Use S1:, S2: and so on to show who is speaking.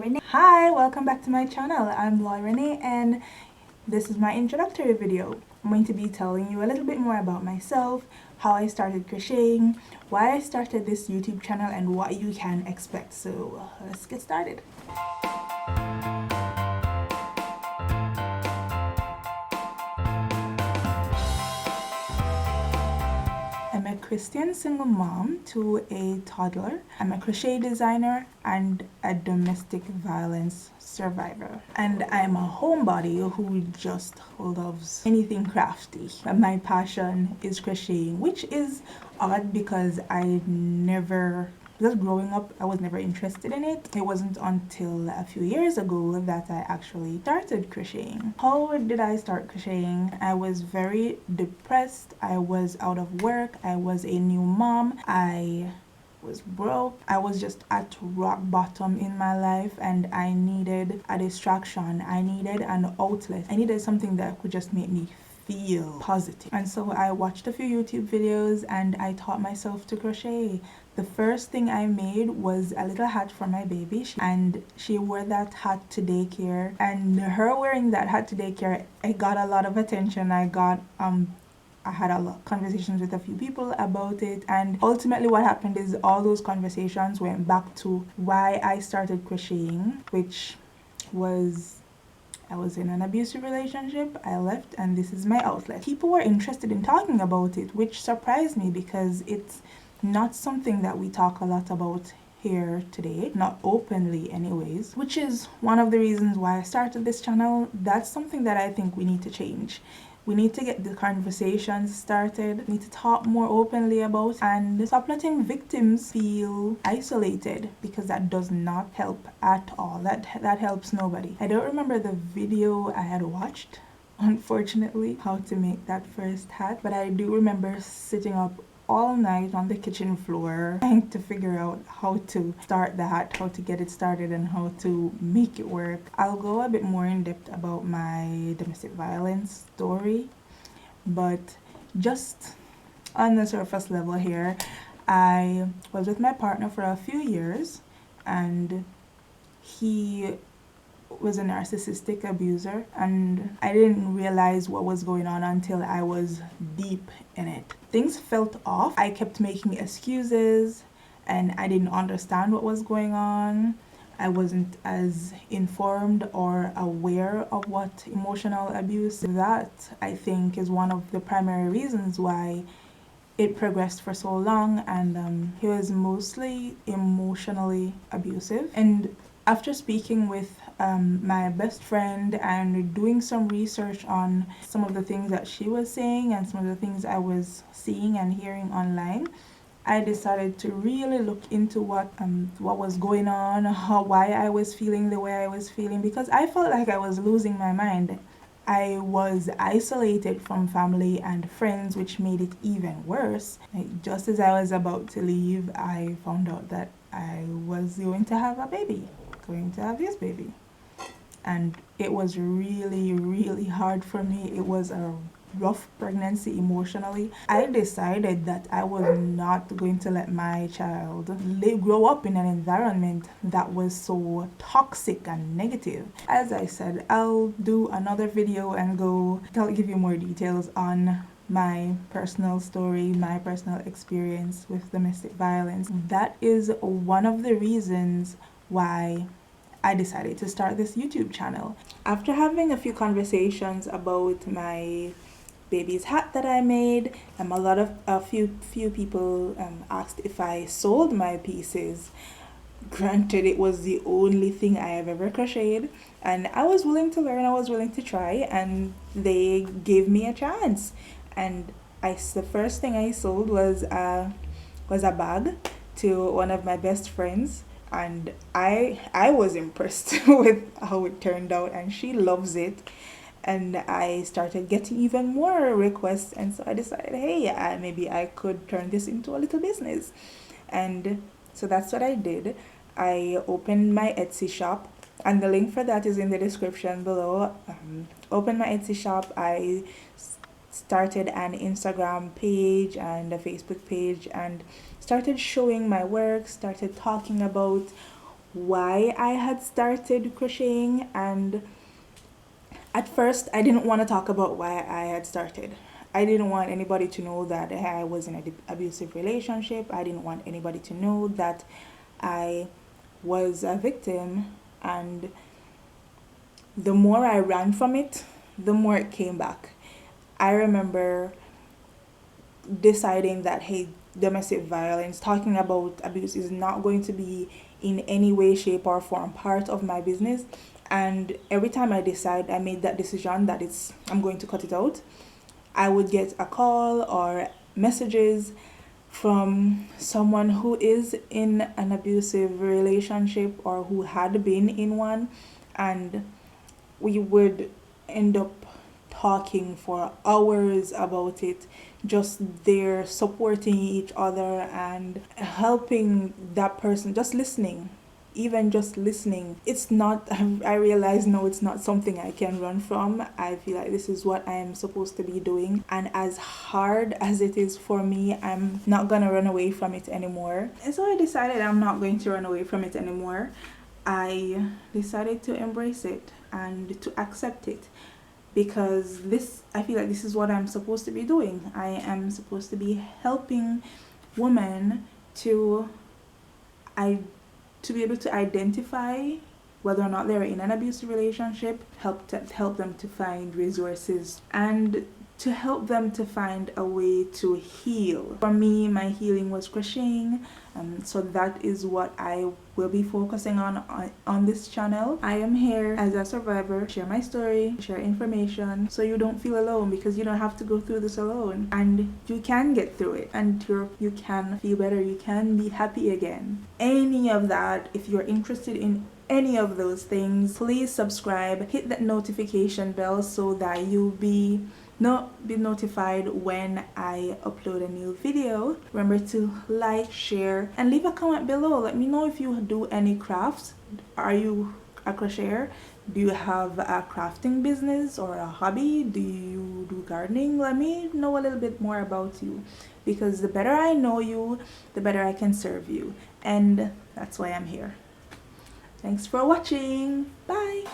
S1: Renee. Hi, welcome back to my channel. I'm Renee and this is my introductory video. I'm going to be telling you a little bit more about myself, how I started crocheting, why I started this YouTube channel, and what you can expect. So let's get started. I'm a Christian single mom to a toddler. I'm a crochet designer and a domestic violence survivor. And I'm a homebody who just loves anything crafty. My passion is crocheting, which is odd because growing up, I was never interested in it. It wasn't until a few years ago that I actually started crocheting. How did I start crocheting? I was very depressed. I was out of work. I was a new mom. I was broke. I was just at rock bottom in my life and I needed a distraction. I needed an outlet. I needed something that could just make me feel positive. And so I watched a few YouTube videos and I taught myself to crochet. The first thing I made was a little hat for my baby, and she wore that hat to daycare, and her wearing that hat to daycare, it got a lot of attention. I had a lot of conversations with a few people about it, and ultimately what happened is all those conversations went back to why I started crocheting, which was I was in an abusive relationship, I left, and this is my outlet. People were interested in talking about it, which surprised me because it's not something that we talk a lot about here today, not openly anyways, which is one of the reasons why I started this channel. That's something that I think we need to change. We need to get the conversations started, we need to talk more openly about, and stop letting victims feel isolated, because that does not help at all. That helps nobody. I don't remember the video I had watched, unfortunately, how to make that first hat, but I do remember sitting up all night on the kitchen floor trying to figure out how to start the hat, how to get it started, and how to make it work. I'll go a bit more in depth about my domestic violence story, but just on the surface level here, I was with my partner for a few years and he was a narcissistic abuser, and I didn't realize what was going on until I was deep in it. Things felt off. I kept making excuses and I didn't understand what was going on. I wasn't as informed or aware of what emotional abuse is. That, I think, is one of the primary reasons why it progressed for so long, and he was mostly emotionally abusive. And after speaking with my best friend and doing some research on some of the things that she was saying and some of the things I was seeing and hearing online, I decided to really look into what was going on, why I was feeling the way I was feeling, because I felt like I was losing my mind. I was isolated from family and friends, which made it even worse. Just as I was about to leave, I found out that I was going to have a baby, going to have his baby. And it was really, really hard for me. It was a rough pregnancy emotionally. I decided that I was not going to let my child grow up in an environment that was so toxic and negative. As I said, I'll do another video and I'll give you more details on my personal story, my personal experience with domestic violence. That is one of the reasons why I decided to start this YouTube channel. After having a few conversations about my baby's hat that I made, a few people asked if I sold my pieces. Granted, it was the only thing I have ever crocheted, and I was willing to learn, I was willing to try, and they gave me a chance. And the first thing I sold was a bag to one of my best friends, and I was impressed with how it turned out, and she loves it. And I started getting even more requests, and so I decided, hey, maybe I could turn this into a little business. And so that's what I did. I opened my Etsy shop, and the link for that is in the description below. Opened my Etsy shop. I started an Instagram page and a Facebook page and started showing my work, started talking about why I had started crocheting. And at first I didn't want to talk about why I had started. I didn't want anybody to know that I was in an abusive relationship. I didn't want anybody to know that I was a victim. And the more I ran from it, the more it came back. I remember deciding that, hey, domestic violence, talking about abuse is not going to be in any way, shape, or form part of my business. And every time I made that decision that I'm going to cut it out, I would get a call or messages from someone who is in an abusive relationship or who had been in one, and we would end up talking for hours about it, just there supporting each other and helping that person, just listening. Even just listening, it's not, I realize, no, it's not something I can run from. I feel like this is what I am supposed to be doing, and as hard as it is for me, I'm not gonna run away from it anymore. And so I decided I'm not going to run away from it anymore. I decided to embrace it and to accept it, because I feel like this is what I'm supposed to be doing. I am supposed to be helping women to be able to identify whether or not they're in an abusive relationship, help them to find resources, and to help them to find a way to heal. For me, my healing was crocheting, so that is what I will be focusing on this channel. I am here as a survivor, share my story, share information, so you don't feel alone, because you don't have to go through this alone, and you can get through it, and you can feel better, you can be happy again. Any of that, if you're interested in any of those things, please subscribe, hit that notification bell so that you'll be notified when I upload a new video. Remember to like, share, and leave a comment below. Let me know if you do any crafts. Are you a crocheter? Do you have a crafting business or a hobby? Do you do gardening? Let me know a little bit more about you, because the better I know you, the better I can serve you, and that's why I'm here. Thanks for watching. Bye.